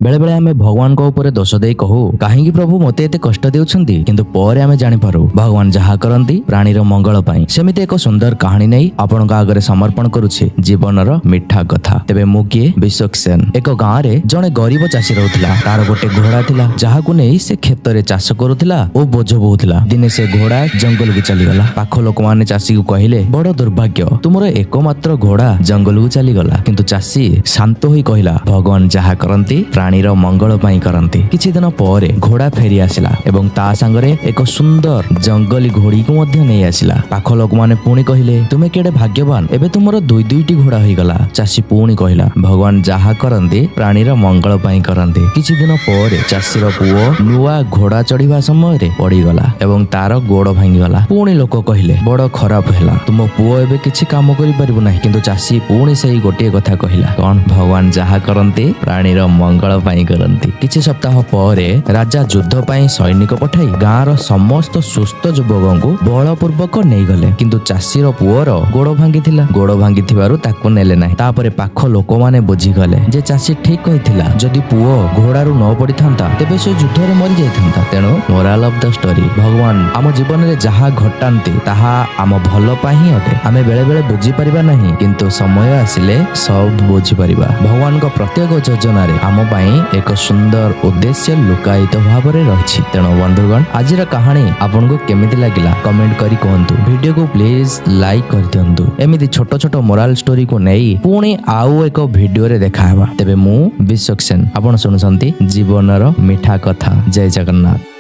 बेले बेले आमे भगवान को ऊपर दोष दे कहू कहीं प्रभु मते एते कष्ट देउछंती किंतु ପରେ आमे जानि पारू भगवान जहा करंती प्राणीर मंगल पाई। सेमिते एक सुंदर कहानी नै आपनका आगरे समर्पण करूछि जीवनर मिठा कथा। तेबे मु किए विश्वक्सेन एक गाँ रे जणे गरीब चाषी रहउथिला। तार गोटे घोड़ा थिला जहाकु नै से खेत रे चाष करूथिला ओ बोझ बोउथिला। दिने से घोड़ा जंगल को चली गला। पाख लोक माने चाषी को कहिले बड़ दुर्भाग्य तुमर एकमात्र घोड़ा जंगल को चली गला। किंतु चाषी शांत होई कहिला भगवान जहा करंती प्राणीर मंगल पाई करंती। किछि दिन परे घोड़ा फेरी आसिला एवं ता संगरे एक सुंदर जंगली घोड़ी को मध्य नै आसिला। पाख लोक माने पुणी कहिले तुमे केडे भाग्यवान एबे तुमर दुई दुईटी घोड़ा होई गला। चाषी पुणी कहिला भगवान जहा करंती प्राणीर मंगल पाई करंती। किछि दिन परे चाषीर पुओ नुआ घोड़ा चढ़िबा समय रे पड़ी गला एवं तार गोड़ भांगी गला। पुणी लोक कहिले बड़ खराब हैला तुम पुओ एबे किछि काम करि परिबो नाही। किंतु चाषी पुणी सेही गोटे कथा कहिला कोन भगवान जहा करंती प्राणीर मंगल पाई करंती। किछि सप्ताह परे राजा युद्ध पाई सैनिक पठाई गाँर समस्त सुस्थ युवकଙ୍କୁ बलपूर्वक नै गले। किंतु चाषीर पुओर गोड़ भांगी थिला। गोड़ भांगी थिबारु ताकु नेले नाही। तापरे पाख लोक माने बुझी गले जे चाषी ठीक कहिथिला जदि पुओ घोड़ारु न पड़ी थांता तेबे से युद्ध रे मरि जाई थांता। तेणु मोराल ऑफ द स्टोरी भगवान आम जीवन रे जहा घटांती ताहा आम भल पाई अटे। आमे बेले बेले बुझी परिबा नाही किंतु समय आसिले सब बुझी परिबा। भगवान को प्रत्येक योजना रे आम पाई एक सुंदर उद्देश्य लुकायित भाव में रही। तेणु बंधुगण आजिर कहानी आपनको केमिति लागिला कमेंट करी कहंतु। वीडियो को प्लीज लाइक कर दियंतु। एमिति छोट छोट मोराल स्टोरी को नहीं पुणी आउ एक वीडियो रे देखाहेबा। तेबे मु विश्वक्सेन आपण सुनुसंती जीवनर मिठा कथा। जय जगन्नाथ।